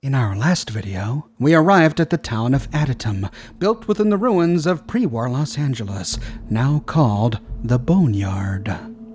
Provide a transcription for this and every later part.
In our last video, we arrived at the town of Aditum, built within the ruins of pre-war Los Angeles, now called the Boneyard.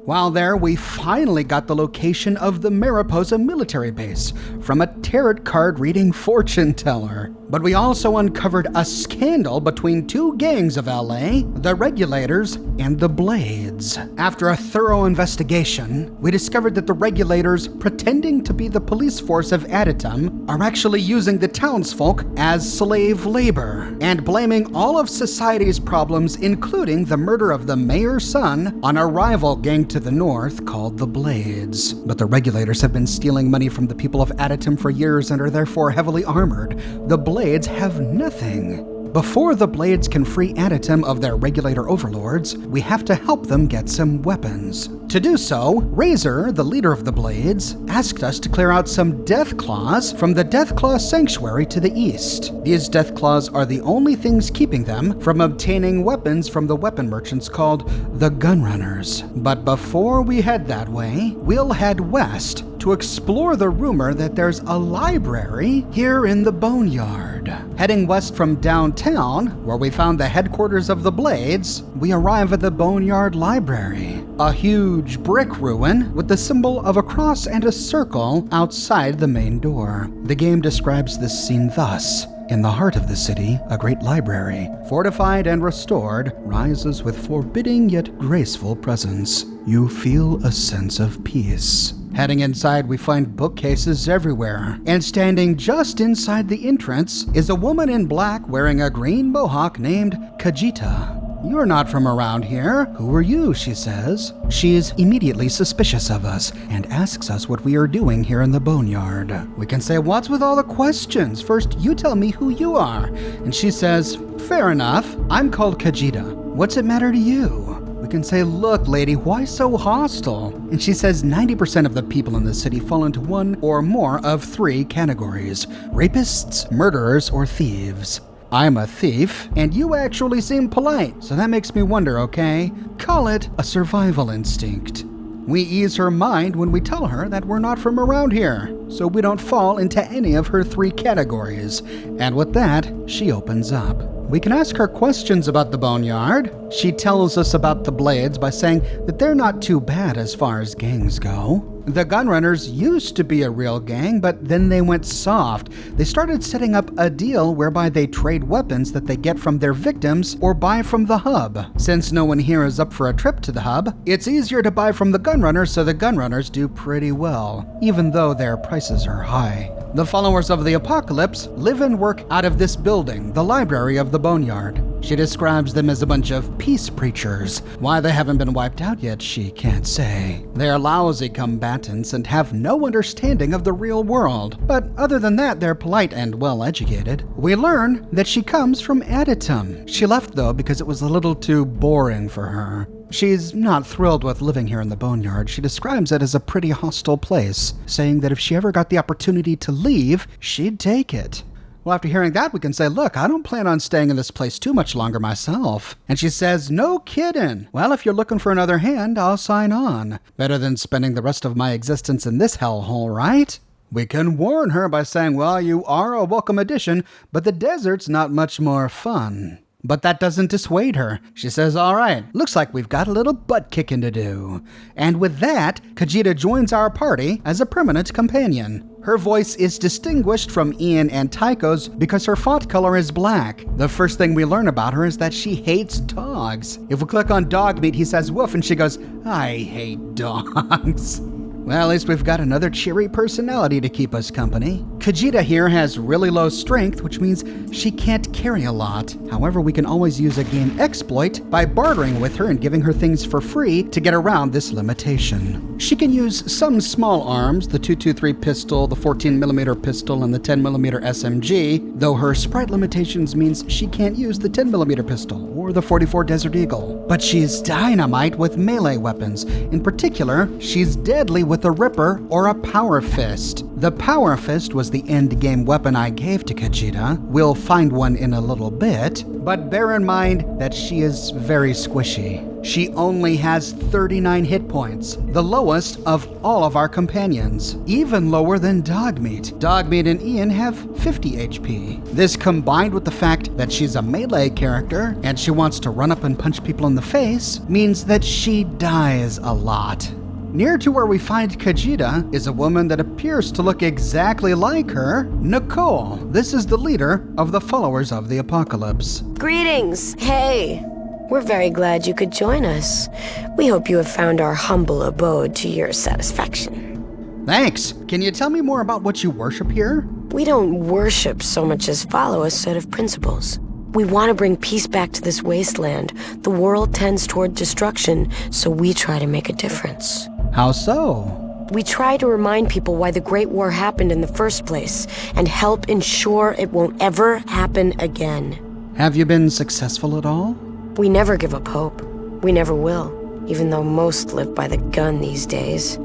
While there, we finally got the location of the Mariposa military base from a tarot card reading fortune teller. But we also uncovered a scandal between two gangs of LA, the Regulators and the Blades. After a thorough investigation, we discovered that the Regulators, pretending to be the police force of Aditum, are actually using the townsfolk as slave labor and blaming all of society's problems, including the murder of the mayor's son, on a rival gang to the north called the Blades. But the Regulators have been stealing money from the people of Aditum for years and are therefore heavily armored. The Blades have nothing. Before the Blades can free Aditum of their regulator overlords, we have to help them get some weapons. To do so, Razor, the leader of the Blades, asked us to clear out some death claws from the Death Claw Sanctuary to the east. These death claws are the only things keeping them from obtaining weapons from the weapon merchants called the Gunrunners. But before we head that way, we'll head west to explore the rumor that there's a library here in the Boneyard. Heading west from downtown, where we found the headquarters of the Blades, we arrive at the Boneyard Library, a huge brick ruin with the symbol of a cross and a circle outside the main door. The game describes this scene thus: in the heart of the city, a great library, fortified and restored, rises with forbidding yet graceful presence. You feel a sense of peace. Heading inside, we find bookcases everywhere, and standing just inside the entrance is a woman in black wearing a green mohawk named Kajita. "You're not from around here. Who are you?" she says. She is immediately suspicious of us and asks us what we are doing here in the Boneyard. We can say, "What's with all the questions? First, you tell me who you are." And she says, "Fair enough. I'm called Kajita. What's it matter to you?" We can say, "Look, lady, why so hostile?" And she says 90% of the people in the city fall into one or more of three categories: rapists, murderers, or thieves. I'm a thief, and you actually seem polite, so that makes me wonder, okay? Call it a survival instinct. We ease her mind when we tell her that we're not from around here, so we don't fall into any of her three categories. And with that, she opens up. We can ask her questions about the Boneyard. She tells us about the Blades by saying that they're not too bad as far as gangs go. The Gunrunners used to be a real gang, but then they went soft. They started setting up a deal whereby they trade weapons that they get from their victims or buy from the hub. Since no one here is up for a trip to the hub, it's easier to buy from the Gunrunners, so the Gunrunners do pretty well, even though their prices are high. The followers of the apocalypse live and work out of this building, the library of the Boneyard. She describes them as a bunch of peace preachers. Why they haven't been wiped out yet, she can't say. They're lousy combatants and have no understanding of the real world. But other than that, they're polite and well-educated. We learn that she comes from Aditum. She left, though, because it was a little too boring for her. She's not thrilled with living here in the Boneyard. She describes it as a pretty hostile place, saying that if she ever got the opportunity to leave, she'd take it. Well, after hearing that, we can say, "Look, I don't plan on staying in this place too much longer myself." And she says, "No kidding. Well, if you're looking for another hand, I'll sign on. Better than spending the rest of my existence in this hellhole, right?" We can warn her by saying, "Well, you are a welcome addition, but the desert's not much more fun." But that doesn't dissuade her. She says, "All right, looks like we've got a little butt kicking to do." And with that, Kajita joins our party as a permanent companion. Her voice is distinguished from Ian and Tycho's because her font color is black. The first thing we learn about her is that she hates dogs. If we click on dog meat, he says woof, and she goes, "I hate dogs." Well, at least we've got another cheery personality to keep us company. Kajita here has really low strength, which means she can't carry a lot. However, we can always use a game exploit by bartering with her and giving her things for free to get around this limitation. She can use some small arms, the 223 pistol, the 14mm pistol, and the 10mm SMG, though her sprite limitations means she can't use the 10mm pistol or the 44 Desert Eagle. But she's dynamite with melee weapons. In particular, she's deadly with with a Ripper or a Power Fist. The Power Fist was the endgame weapon I gave to Khajiit. We'll find one in a little bit, but bear in mind that she is very squishy. She only has 39 hit points, the lowest of all of our companions, even lower than Dogmeat. Dogmeat and Ian have 50 HP. This combined with the fact that she's a melee character and she wants to run up and punch people in the face means that she dies a lot. Near to where we find Khajiit is a woman that appears to look exactly like her, Nicole. This is the leader of the Followers of the Apocalypse. Greetings. Hey. We're very glad you could join us. We hope you have found our humble abode to your satisfaction. Thanks. Can you tell me more about what you worship here? We don't worship so much as follow a set of principles. We want to bring peace back to this wasteland. The world tends toward destruction, so we try to make a difference. How so? We try to remind people why the Great War happened in the first place, and help ensure it won't ever happen again. Have you been successful at all? We never give up hope. We never will, even though most live by the gun these days.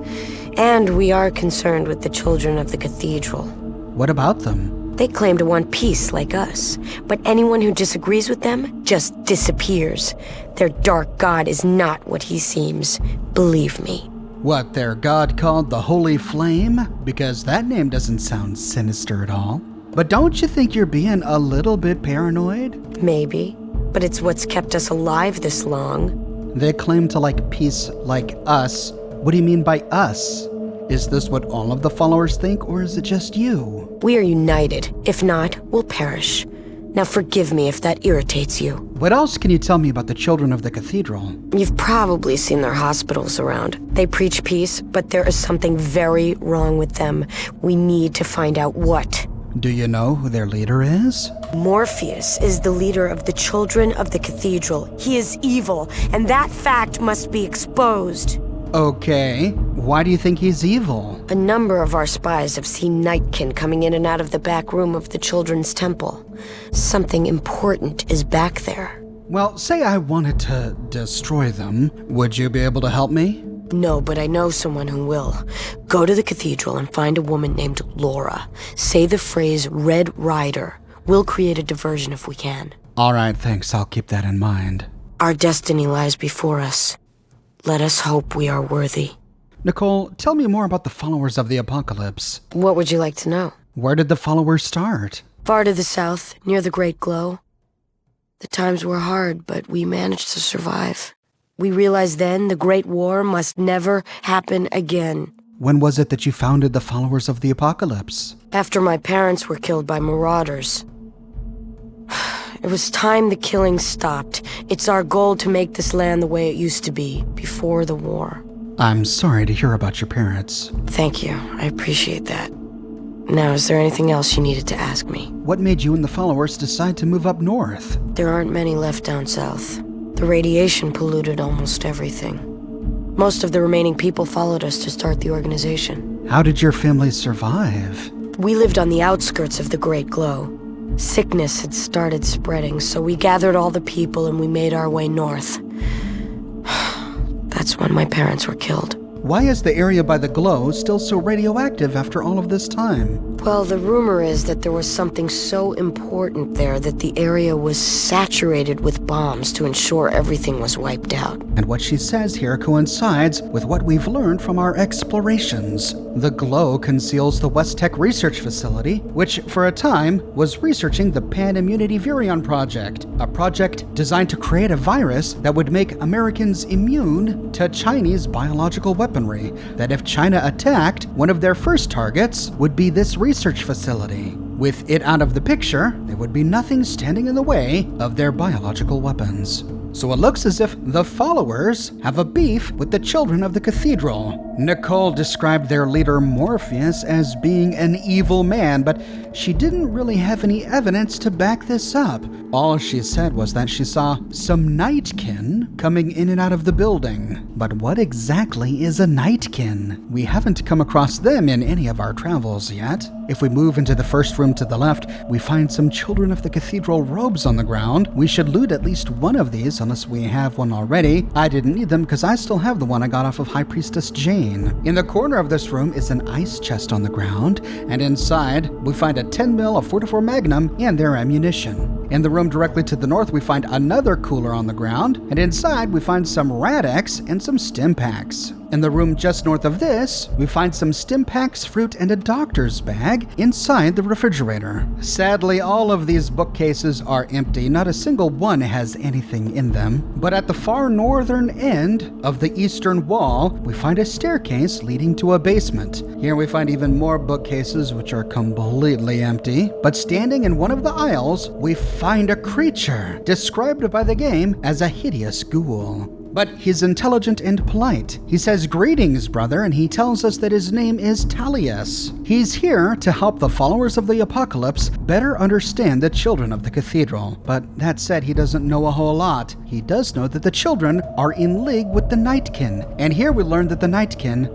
And we are concerned with the children of the cathedral. What about them? They claim to want peace like us, but anyone who disagrees with them just disappears. Their dark god is not what he seems, believe me. What, their god called the Holy Flame? Because that name doesn't sound sinister at all. But don't you think you're being a little bit paranoid? Maybe, but it's what's kept us alive this long. They claim to like peace like us. What do you mean by us? Is this what all of the followers think, or is it just you? We are united. If not, we'll perish. Now forgive me if that irritates you. What else can you tell me about the children of the cathedral? You've probably seen their hospitals around. They preach peace, but there is something very wrong with them. We need to find out what. Do you know who their leader is? Morpheus is the leader of the children of the cathedral. He is evil, and that fact must be exposed. Okay, why do you think he's evil? A number of our spies have seen Nightkin coming in and out of the back room of the children's temple. Something important is back there. Well, say I wanted to destroy them. Would you be able to help me? No, but I know someone who will. Go to the cathedral and find a woman named Laura. Say the phrase Red Rider. We'll create a diversion if we can. All right, thanks. I'll keep that in mind. Our destiny lies before us. Let us hope we are worthy. Nicole, tell me more about the Followers of the Apocalypse. What would you like to know? Where did the followers start? Far to the south, near the Great Glow. The times were hard, but we managed to survive. We realized then the Great War must never happen again. When was it that you founded the Followers of the Apocalypse? After my parents were killed by marauders. It was time the killing stopped. It's our goal to make this land the way it used to be, before the war. I'm sorry to hear about your parents. Thank you. I appreciate that. Now, is there anything else you needed to ask me? What made you and the followers decide to move up north? There aren't many left down south. The radiation polluted almost everything. Most of the remaining people followed us to start the organization. How did your family survive? We lived on the outskirts of the Great Glow. Sickness had started spreading, so we gathered all the people and we made our way north. That's when my parents were killed. Why is the area by the glow still so radioactive after all of this time? Well, the rumor is that there was something so important there that the area was saturated with bombs to ensure everything was wiped out. And what she says here coincides with what we've learned from our explorations. The glow conceals the West Tech Research Facility, which for a time was researching the Pan-Immunity Virion Project, a project designed to create a virus that would make Americans immune to Chinese biological weaponry, that if China attacked, one of their first targets would be this research facility. With it out of the picture, there would be nothing standing in the way of their biological weapons. So it looks as if the followers have a beef with the children of the cathedral. Nicole described their leader Morpheus as being an evil man, but she didn't really have any evidence to back this up. All she said was that she saw some Nightkin coming in and out of the building. But what exactly is a Nightkin? We haven't come across them in any of our travels yet. If we move into the first room to the left, we find some children of the cathedral robes on the ground. We should loot at least one of these unless we have one already. I didn't need them because I still have the one I got off of High Priestess Jane. In the corner of this room is an ice chest on the ground, and inside we find a 10 mil of 44 Magnum and their ammunition. In the room directly to the north, we find another cooler on the ground, and inside we find some Rad-X and some stim packs. In the room just north of this, we find some stim packs, fruit, and a doctor's bag inside the refrigerator. Sadly, all of these bookcases are empty. Not a single one has anything in them. But at the far northern end of the eastern wall, we find a staircase leading to a basement. Here we find even more bookcases which are completely empty. But standing in one of the aisles, we find a creature described by the game as a hideous ghoul. But he's intelligent and polite. He says, "Greetings, brother," and he tells us that his name is Talias. He's here to help the followers of the apocalypse better understand the children of the cathedral. But that said, he doesn't know a whole lot. He does know that the children are in league with the Nightkin. And here we learn that the Nightkin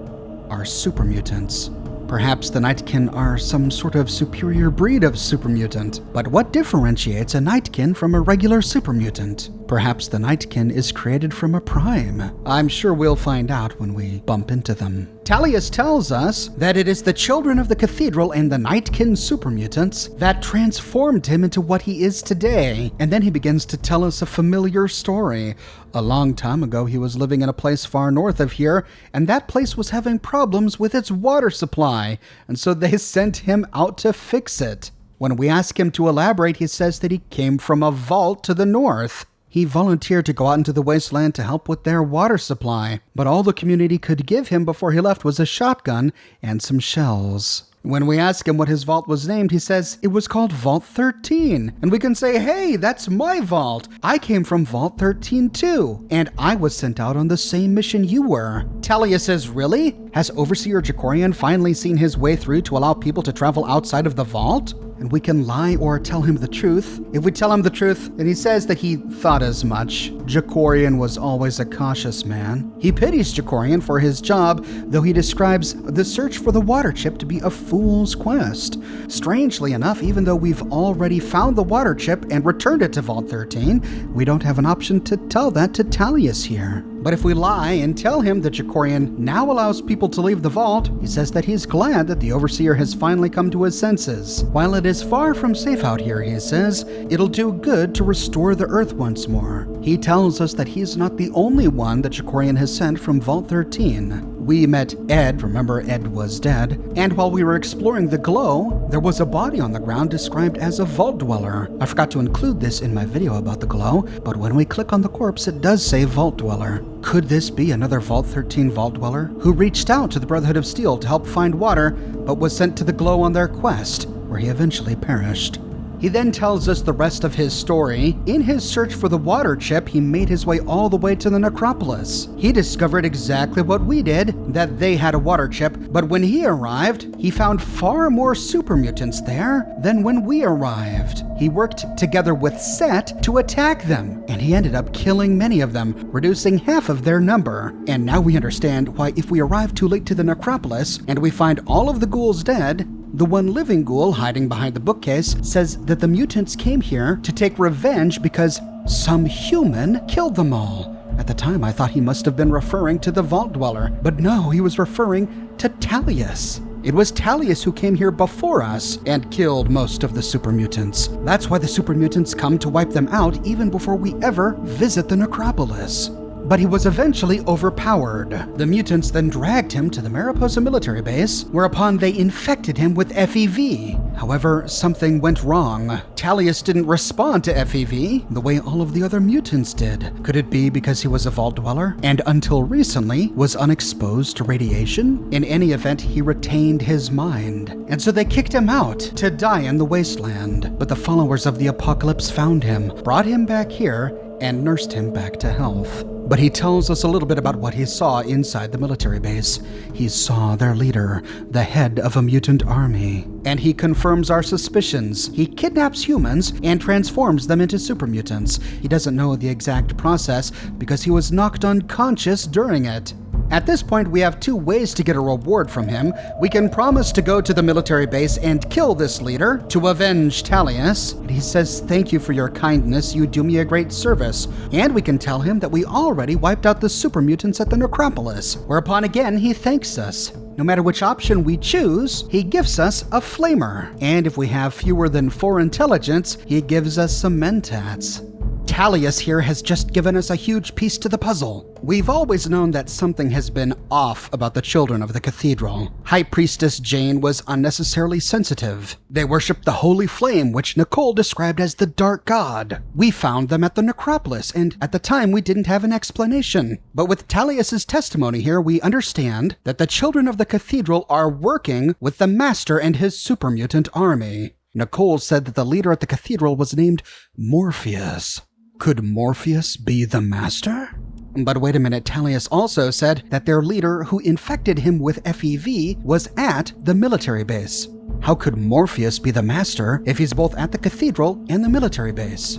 are super mutants. Perhaps the Nightkin are some sort of superior breed of super mutant. But what differentiates a Nightkin from a regular super mutant? Perhaps the Nightkin is created from a prime. I'm sure we'll find out when we bump into them. Talias tells us that it is the children of the cathedral and the Nightkin super mutants that transformed him into what he is today. And then he begins to tell us a familiar story. A long time ago, he was living in a place far north of here, and that place was having problems with its water supply, and so they sent him out to fix it. When we ask him to elaborate, he says that he came from a vault to the north. He volunteered to go out into the wasteland to help with their water supply, but all the community could give him before he left was a shotgun and some shells. When we ask him what his vault was named, he says it was called Vault 13. And we can say, "Hey, that's my vault. I came from Vault 13 too, and I was sent out on the same mission you were." Talias says, "Really? Has Overseer Jacorian finally seen his way through to allow people to travel outside of the vault?" And we can lie or tell him the truth. If we tell him the truth, then he says that he thought as much. Jacorian was always a cautious man. He pities Jacorian for his job, though he describes the search for the water chip to be a fool's quest. Strangely enough, even though we've already found the water chip and returned it to Vault 13, we don't have an option to tell that to Talias here. But if we lie and tell him that Jacorian now allows people to leave the vault, he says that he's glad that the Overseer has finally come to his senses. While it is far from safe out here, he says, it'll do good to restore the Earth once more. He tells us that he's not the only one that Jacorian has sent from Vault 13. We met Ed, remember Ed was dead, and while we were exploring the glow, there was a body on the ground described as a vault dweller. I forgot to include this in my video about the glow, but when we click on the corpse, it does say vault dweller. Could this be another Vault 13 vault dweller who reached out to the Brotherhood of Steel to help find water, but was sent to the glow on their quest, where he eventually perished? He then tells us the rest of his story. In his search for the water chip, he made his way all the way to the necropolis. He discovered exactly what we did, that they had a water chip, but when he arrived, he found far more super mutants there than when we arrived. He worked together with Set to attack them, and he ended up killing many of them, reducing half of their number. And now we understand why if we arrive too late to the necropolis and we find all of the ghouls dead, the one living ghoul hiding behind the bookcase says that the mutants came here to take revenge because some human killed them all. At the time, I thought he must have been referring to the Vault Dweller, but no, he was referring to Talias. It was Talias who came here before us and killed most of the super mutants. That's why the super mutants come to wipe them out even before we ever visit the necropolis. But he was eventually overpowered. The mutants then dragged him to the Mariposa military base, whereupon they infected him with FEV. However, something went wrong. Talias didn't respond to FEV the way all of the other mutants did. Could it be because he was a vault dweller and until recently was unexposed to radiation? In any event, he retained his mind. And so they kicked him out to die in the wasteland. But the followers of the apocalypse found him, brought him back here, and nursed him back to health. But he tells us a little bit about what he saw inside the military base. He saw their leader, the head of a mutant army. And he confirms our suspicions. He kidnaps humans and transforms them into super mutants. He doesn't know the exact process because he was knocked unconscious during it. At this point, we have two ways to get a reward from him. We can promise to go to the military base and kill this leader to avenge Talias. And he says, "Thank you for your kindness, you do me a great service." And we can tell him that we already wiped out the super mutants at the necropolis, whereupon again he thanks us. No matter which option we choose, he gives us a flamer. And if we have fewer than 4 intelligence, he gives us some mentats. Talias here has just given us a huge piece to the puzzle. We've always known that something has been off about the children of the cathedral. High Priestess Jane was unnecessarily sensitive. They worshipped the holy flame, which Nicole described as the dark god. We found them at the necropolis, and at the time we didn't have an explanation. But with Talias's testimony here, we understand that the children of the cathedral are working with the Master and his super mutant army. Nicole said that the leader at the cathedral was named Morpheus. Could Morpheus be the Master? But wait a minute, Talias also said that their leader who infected him with FEV was at the military base. How could Morpheus be the Master if he's both at the cathedral and the military base?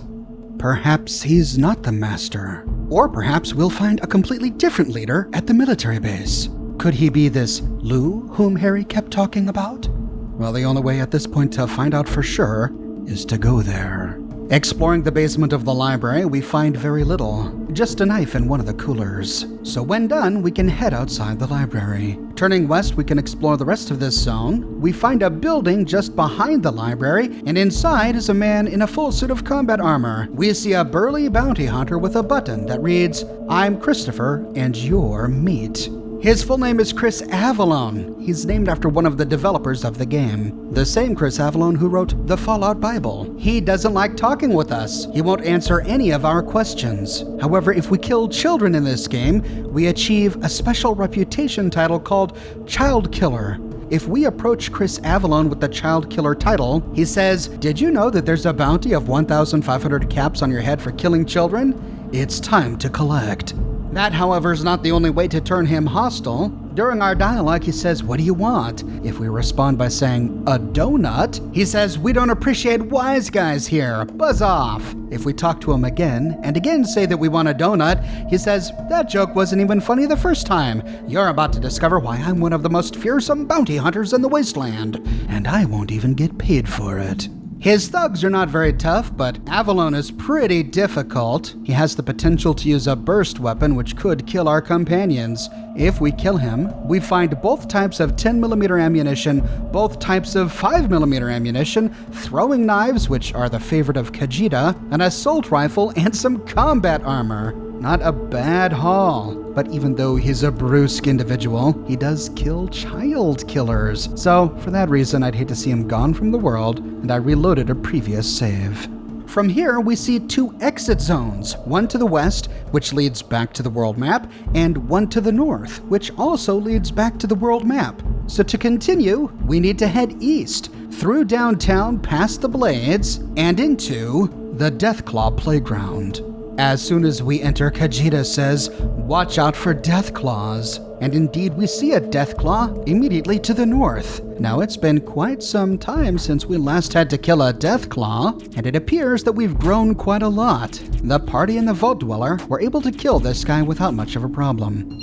Perhaps he's not the Master. Or perhaps we'll find a completely different leader at the military base. Could he be this Lou whom Harry kept talking about? Well, the only way at this point to find out for sure is to go there. Exploring the basement of the library, we find very little. Just a knife in one of the coolers. So when done, we can head outside the library. Turning west, we can explore the rest of this zone. We find a building just behind the library, and inside is a man in a full suit of combat armor. We see a burly bounty hunter with a button that reads, "I'm Christopher, and you're meat." His full name is Chris Avalon. He's named after one of the developers of the game, the same Chris Avalon who wrote the Fallout Bible. He doesn't like talking with us. He won't answer any of our questions. However, if we kill children in this game, we achieve a special reputation title called Child Killer. If we approach Chris Avalon with the Child Killer title, he says, "Did you know that there's a bounty of 1,500 caps on your head for killing children? It's time to collect." That, however, is not the only way to turn him hostile. During our dialogue, he says, "What do you want?" If we respond by saying, "A donut," he says, "We don't appreciate wise guys here. Buzz off." If we talk to him again, and again say that we want a donut, he says, "That joke wasn't even funny the first time. You're about to discover why I'm one of the most fearsome bounty hunters in the wasteland, and I won't even get paid for it." His thugs are not very tough, but Avalon is pretty difficult. He has the potential to use a burst weapon which could kill our companions. If we kill him, we find both types of 10mm ammunition, both types of 5mm ammunition, throwing knives, which are the favorite of Khajiit, an assault rifle, and some combat armor. Not a bad haul. But even though he's a brusque individual, he does kill child killers. So, for that reason, I'd hate to see him gone from the world, and I reloaded a previous save. From here, we see 2 exit zones, one to the west, which leads back to the world map, and one to the north, which also leads back to the world map. So to continue, we need to head east, through downtown, past the Blades, and into the Deathclaw Playground. As soon as we enter, Khajiit says, "Watch out for Deathclaws." And indeed, we see a Deathclaw immediately to the north. Now, it's been quite some time since we last had to kill a Deathclaw, and it appears that we've grown quite a lot. The party and the Vault Dweller were able to kill this guy without much of a problem.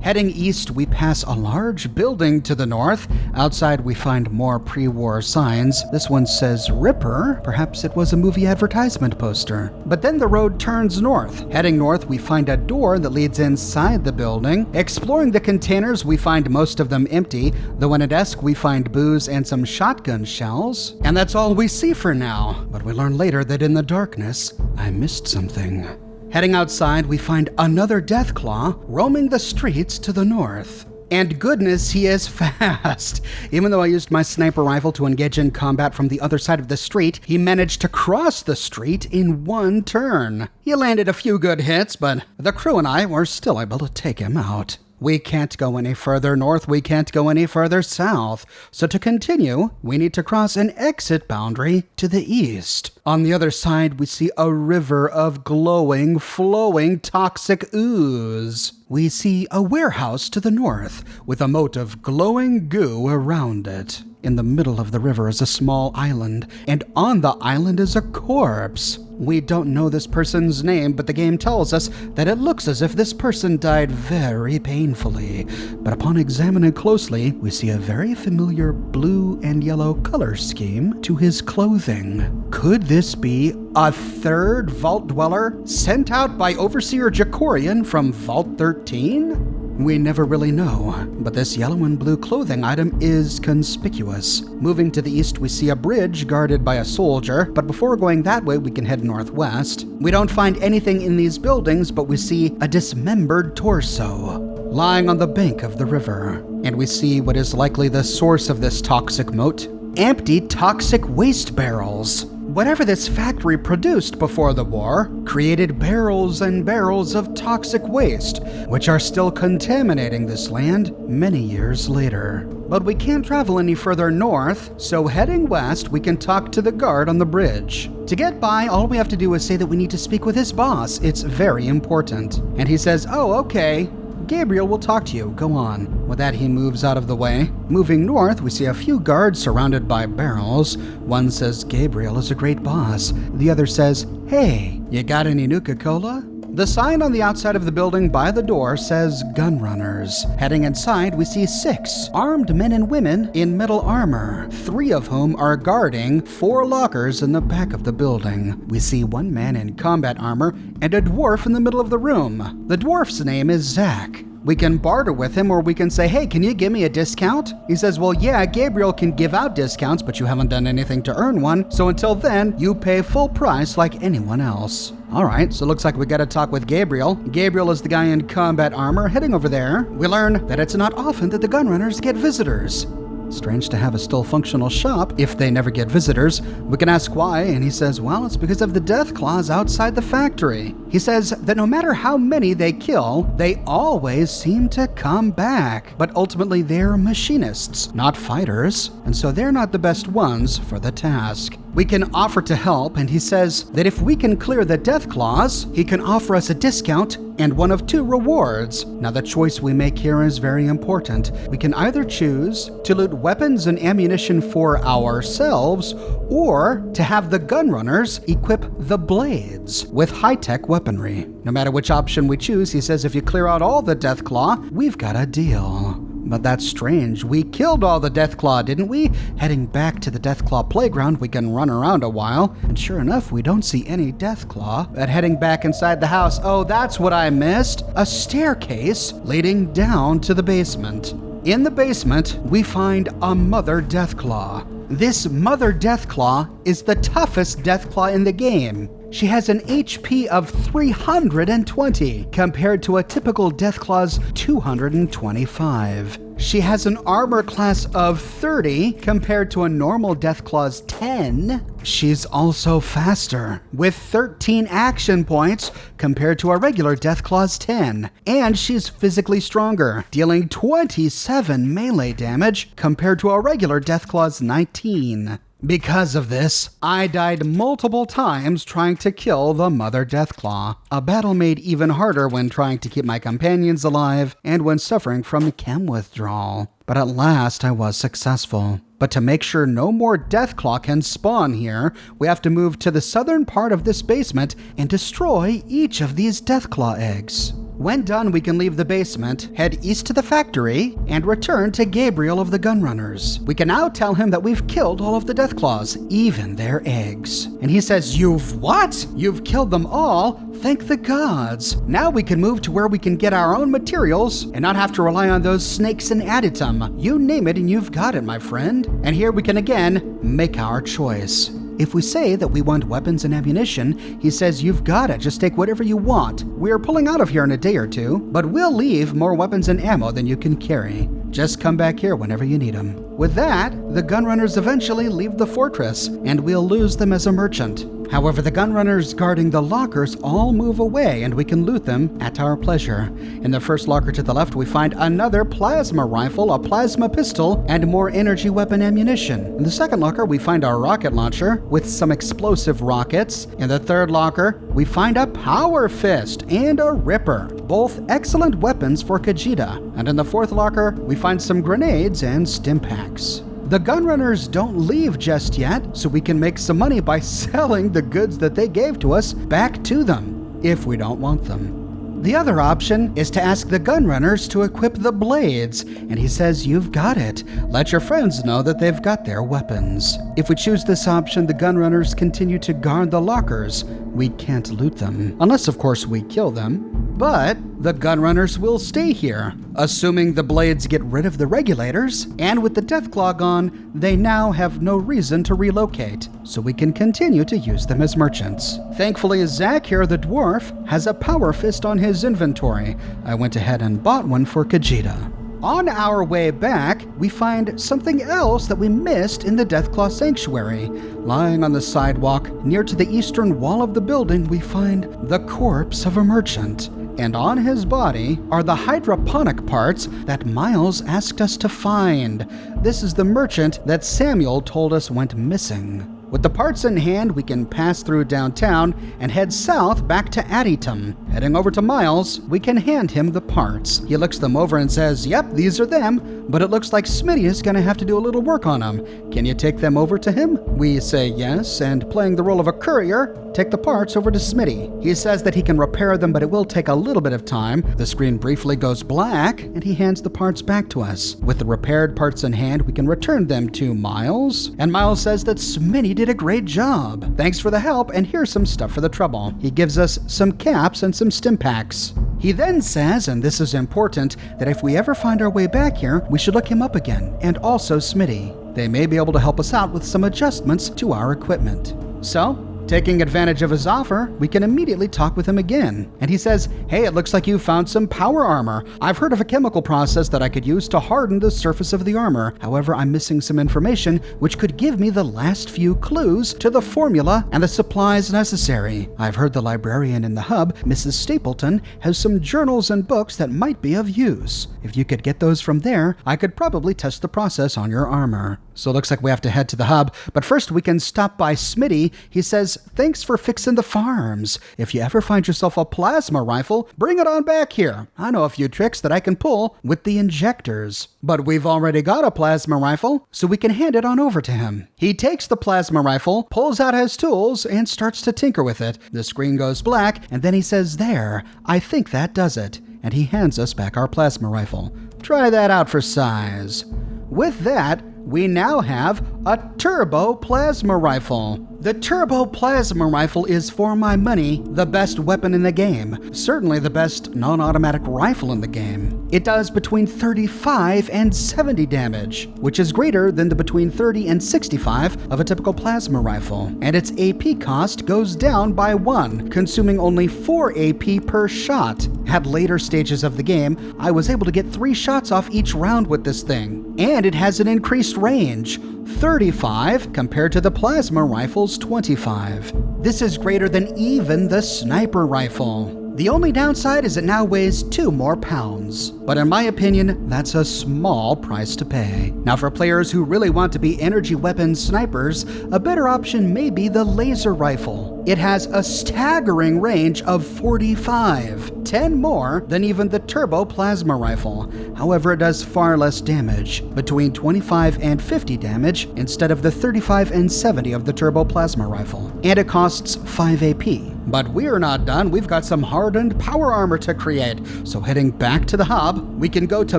Heading east, we pass a large building to the north. Outside, we find more pre-war signs. This one says Ripper. Perhaps it was a movie advertisement poster. But then the road turns north. Heading north, we find a door that leads inside the building. Exploring the containers, we find most of them empty, though in a desk we find booze and some shotgun shells. And that's all we see for now. But we learn later that in the darkness, I missed something. Heading outside, we find another Deathclaw roaming the streets to the north. And goodness, he is fast. Even though I used my sniper rifle to engage in combat from the other side of the street, he managed to cross the street in one turn. He landed a few good hits, but the crew and I were still able to take him out. We can't go any further north, we can't go any further south. So to continue, we need to cross an exit boundary to the east. On the other side, we see a river of glowing, flowing, toxic ooze. We see a warehouse to the north with a moat of glowing goo around it. In the middle of the river is a small island, and on the island is a corpse. We don't know this person's name, but the game tells us that it looks as if this person died very painfully. But upon examining closely, we see a very familiar blue and yellow color scheme to his clothing. Could this be a third vault dweller sent out by Overseer Jacorian from Vault 13? We never really know, but this yellow and blue clothing item is conspicuous. Moving to the east, we see a bridge guarded by a soldier, but before going that way, we can head northwest. We don't find anything in these buildings, but we see a dismembered torso lying on the bank of the river. And we see what is likely the source of this toxic moat: empty toxic waste barrels. Whatever this factory produced before the war created barrels and barrels of toxic waste, which are still contaminating this land many years later. But we can't travel any further north, so heading west, we can talk to the guard on the bridge. To get by, all we have to do is say that we need to speak with his boss. It's very important. And he says, "Oh, okay. Gabriel will talk to you. Go on." With that, he moves out of the way. Moving north, we see a few guards surrounded by barrels. One says Gabriel is a great boss. The other says, "Hey, you got any Nuka-Cola?" The sign on the outside of the building by the door says Gun Runners. Heading inside, we see 6 armed men and women in metal armor, 3 of whom are guarding 4 lockers in the back of the building. We see 1 man in combat armor and a dwarf in the middle of the room. The dwarf's name is Zach. We can barter with him, or we can say, "Hey, can you give me a discount?" He says, "Well, yeah, Gabriel can give out discounts, but you haven't done anything to earn one, so until then, you pay full price like anyone else." All right, so it looks like we got to talk with Gabriel. Gabriel is the guy in combat armor. Heading over there, we learn that it's not often that the gun runners get visitors. Strange to have a still functional shop if they never get visitors. We can ask why, and he says, well, it's because of the death claws outside the factory. He says that no matter how many they kill, they always seem to come back. But ultimately, they're machinists, not fighters, and so they're not the best ones for the task. We can offer to help, and he says that if we can clear the death claws, he can offer us a discount and one of 2 rewards. Now, the choice we make here is very important. We can either choose to loot weapons and ammunition for ourselves, or to have the gun runners equip the blades with high-tech weaponry. No matter which option we choose, he says if you clear out all the Deathclaw, we've got a deal. But that's strange. We killed all the Deathclaw, didn't we? Heading back to the Deathclaw playground, we can run around a while, and sure enough, we don't see any Deathclaw. But heading back inside the house, oh, that's what I missed. A staircase leading down to the basement. In the basement, we find a Mother Deathclaw. This Mother Deathclaw is the toughest Deathclaw in the game. She has an HP of 320 compared to a typical Deathclaw's 225. She has an armor class of 30 compared to a normal Deathclaw's 10. She's also faster, with 13 action points compared to a regular Deathclaw's 10. And she's physically stronger, dealing 27 melee damage compared to a regular Deathclaw's 19. Because of this, I died multiple times trying to kill the Mother Deathclaw, a battle made even harder when trying to keep my companions alive and when suffering from chem withdrawal. But at last I was successful. But to make sure no more Deathclaw can spawn here, we have to move to the southern part of this basement and destroy each of these Deathclaw eggs. When done, we can leave the basement, head east to the factory, and return to Gabriel of the Gunrunners. We can now tell him that we've killed all of the Deathclaws, even their eggs. And he says, "You've what? You've killed them all? Thank the gods." Now we can move to where we can get our own materials and not have to rely on those snakes in Aditum. You name it and you've got it, my friend. And here we can again make our choice. If we say that we want weapons and ammunition, he says, "You've got it, just take whatever you want. We're pulling out of here in a day or 2, but we'll leave more weapons and ammo than you can carry. Just come back here whenever you need them." With that, the Gunrunners eventually leave the fortress, and we'll lose them as a merchant. However, the Gunrunners guarding the lockers all move away, and we can loot them at our pleasure. In the first locker to the left, we find another plasma rifle, a plasma pistol, and more energy weapon ammunition. In the second locker, we find a rocket launcher with some explosive rockets. In the third locker, we find a power fist and a ripper, both excellent weapons for Khajiit. And in the fourth locker, we find some grenades and stim packs. The gunrunners don't leave just yet, so we can make some money by selling the goods that they gave to us back to them, if we don't want them. The other option is to ask the gunrunners to equip the blades, and he says you've got it. Let your friends know that they've got their weapons. If we choose this option, the gunrunners continue to guard the lockers. We can't loot them, unless of course we kill them. But the gunrunners will stay here, assuming the blades get rid of the regulators, and with the Deathclaw gone, they now have no reason to relocate, so we can continue to use them as merchants. Thankfully, Zach here, the dwarf, has a power fist on his inventory. I went ahead and bought one for Khajiit. On our way back, we find something else that we missed in the Deathclaw Sanctuary. Lying on the sidewalk near to the eastern wall of the building, we find the corpse of a merchant. And on his body are the hydroponic parts that Miles asked us to find. This is the merchant that Samuel told us went missing. With the parts in hand, we can pass through downtown and head south back to Addington. Heading over to Miles, we can hand him the parts. He looks them over and says, yep, these are them, but it looks like Smitty is going to have to do a little work on them. Can you take them over to him? We say yes, and playing the role of a courier, take the parts over to Smitty. He says that he can repair them, but it will take a little bit of time. The screen briefly goes black, and he hands the parts back to us. With the repaired parts in hand, we can return them to Miles, and Miles says that Smitty did a great job. Thanks for the help, and here's some stuff for the trouble. He gives us some caps and some stim packs. He then says, and this is important, that if we ever find our way back here, we should look him up again, and also Smitty. They may be able to help us out with some adjustments to our equipment. So, taking advantage of his offer, we can immediately talk with him again. And he says, hey, it looks like you found some power armor. I've heard of a chemical process that I could use to harden the surface of the armor. However, I'm missing some information which could give me the last few clues to the formula and the supplies necessary. I've heard the librarian in the hub, Mrs. Stapleton, has some journals and books that might be of use. If you could get those from there, I could probably test the process on your armor. So it looks like we have to head to the hub, but first we can stop by Smitty. He says, thanks for fixing the farms. If you ever find yourself a plasma rifle, bring it on back here. I know a few tricks that I can pull with the injectors. But we've already got a plasma rifle, so we can hand it on over to him. He takes the plasma rifle, pulls out his tools, and starts to tinker with it. The screen goes black, and then he says, there, I think that does it. And he hands us back our plasma rifle. Try that out for size. With that, we now have a turbo plasma rifle. The turbo plasma rifle is, for my money, the best weapon in the game. Certainly the best non-automatic rifle in the game. It does between 35 and 70 damage, which is greater than the between 30 and 65 of a typical plasma rifle. And its AP cost goes down by 1, consuming only 4 AP per shot. At later stages of the game, I was able to get 3 shots off each round with this thing. And it has an increased range, 35 compared to the plasma rifle's 25. This is greater than even the sniper rifle. The only downside is it now weighs 2 more pounds. But in my opinion, that's a small price to pay. Now for players who really want to be energy weapon snipers, a better option may be the laser rifle. It has a staggering range of 45, 10 more than even the turbo plasma rifle. However, it does far less damage, between 25 and 50 damage instead of the 35 and 70 of the turbo plasma rifle. And it costs 5 AP. But we're not done. We've got some hardened power armor to create. So heading back to the hub, we can go to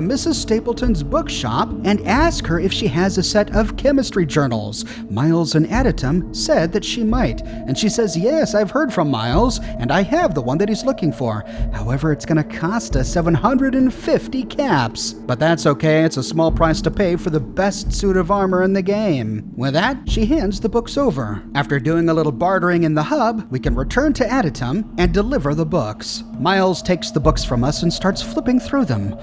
Mrs. Stapleton's bookshop and ask her if she has a set of chemistry journals. Miles and Addington said that she might. And she says, yes, I've heard from Miles, and I have the one that he's looking for. However, it's going to cost us 750 caps. But that's okay. It's a small price to pay for the best suit of armor in the game. With that, she hands the books over. After doing a little bartering in the hub, we can return to Addington and deliver the books. Miles takes the books from us and starts flipping through them.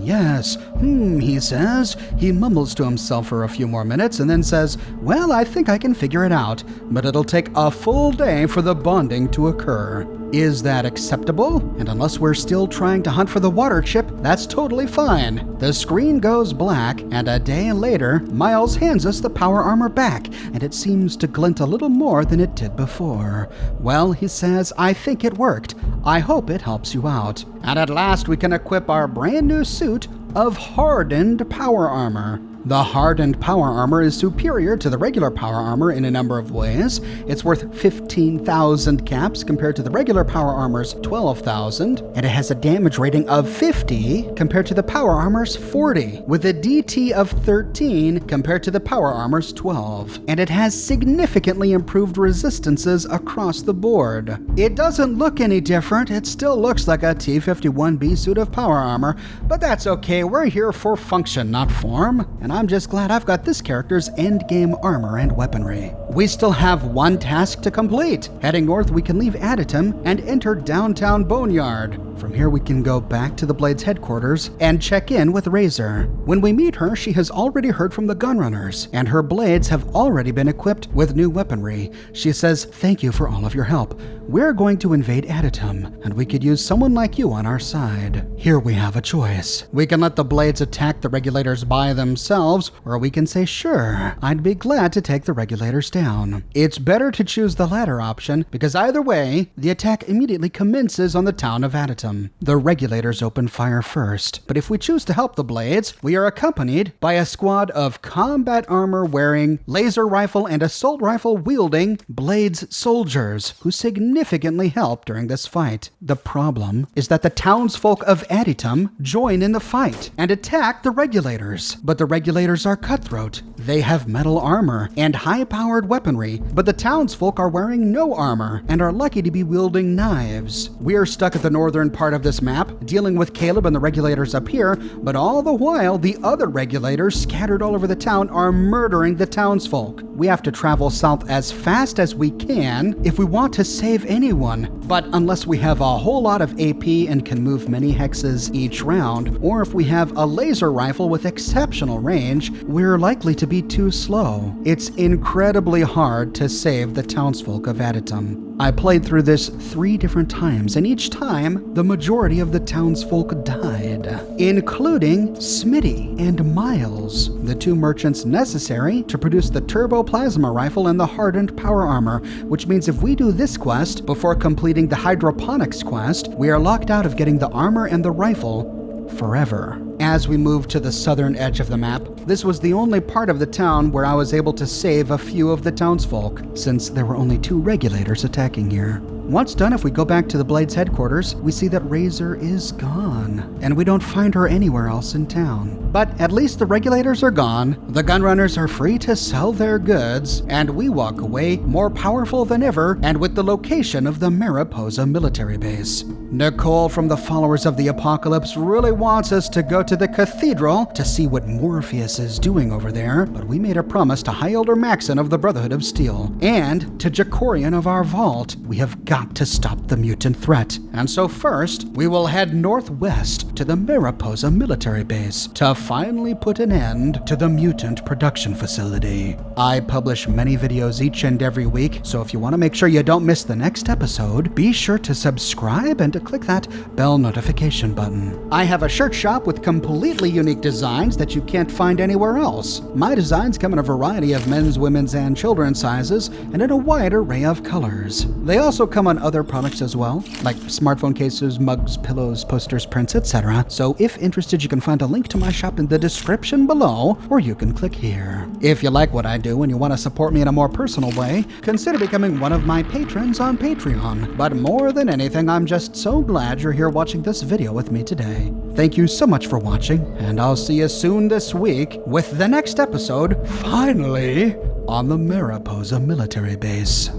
Yes, he says. He mumbles to himself for a few more minutes and then says, well, I think I can figure it out, but it'll take a full day for the bonding to occur. Is that acceptable? And unless we're still trying to hunt for the water chip, that's totally fine. The screen goes black, and a day later, Miles hands us the power armor back, and it seems to glint a little more than it did before. Well, he says, I think it worked. I hope it helps you out. And at last we can equip our brand new suit of hardened power armor. The hardened power armor is superior to the regular power armor in a number of ways. It's worth 15,000 caps compared to the regular power armor's 12,000, and it has a damage rating of 50 compared to the power armor's 40, with a DT of 13 compared to the power armor's 12. And it has significantly improved resistances across the board. It doesn't look any different. It still looks like a T-51B suit of power armor, but that's okay. We're here for function, not form. And I'm just glad I've got this character's endgame armor and weaponry. We still have one task to complete. Heading north, we can leave Adytum and enter downtown Boneyard. From here, we can go back to the Blade's headquarters and check in with Razor. When we meet her, she has already heard from the gunrunners, and her blades have already been equipped with new weaponry. She says, "Thank you for all of your help. We're going to invade Adytum, and we could use someone like you on our side." Here we have a choice. We can let the Blades attack the Regulators by themselves, or we can say, sure, I'd be glad to take the Regulators down. It's better to choose the latter option, because either way, the attack immediately commences on the town of Adytum. The Regulators open fire first, but if we choose to help the Blades, we are accompanied by a squad of combat armor wearing, laser rifle and assault rifle wielding Blades soldiers who significantly help during this fight. The problem is that the townsfolk of Adytum join in the fight and attack the Regulators, but the Regulators are cutthroat. They have metal armor and high-powered weaponry, but the townsfolk are wearing no armor and are lucky to be wielding knives. We are stuck at the northern part of this map, dealing with Caleb and the Regulators up here, but all the while, the other Regulators scattered all over the town are murdering the townsfolk. We have to travel south as fast as we can if we want to save anyone, but unless we have a whole lot of AP and can move many hexes each round, or if we have a laser rifle with exceptional range, we're likely to be too slow. It's incredibly hard to save the townsfolk of Adytum. I played through this 3 different times, and each time, the majority of the townsfolk died, including Smitty and Miles, the 2 merchants necessary to produce the turbo plasma rifle and the hardened power armor, which means if we do this quest before completing the hydroponics quest, we are locked out of getting the armor and the rifle forever. As we move to the southern edge of the map, this was the only part of the town where I was able to save a few of the townsfolk, since there were only 2 Regulators attacking here. Once done, if we go back to the Blade's headquarters, we see that Razor is gone, and we don't find her anywhere else in town. But at least the Regulators are gone, the gunrunners are free to sell their goods, and we walk away more powerful than ever and with the location of the Mariposa military base. Nicole from the Followers of the Apocalypse really wants us to go to the cathedral to see what Morpheus is doing over there, but we made a promise to High Elder Maxon of the Brotherhood of Steel and to Jacorian of our vault. We have got to stop the mutant threat. And so first, we will head northwest to the Mariposa military base to finally put an end to the mutant production facility. I publish many videos each and every week, so if you want to make sure you don't miss the next episode, be sure to subscribe and to click that bell notification button. I have a shirt shop with completely unique designs that you can't find anywhere else. My designs come in a variety of men's, women's, and children's sizes and in a wide array of colors. They also come on other products as well, like smartphone cases, mugs, pillows, posters, prints, etc. So if interested, you can find a link to my shop in the description below, or you can click here. If you like what I do and you want to support me in a more personal way, consider becoming one of my patrons on Patreon. But more than anything, I'm just so glad you're here watching this video with me today. Thank you so much for watching, and I'll see you soon this week with the next episode, finally, on the Mariposa military base.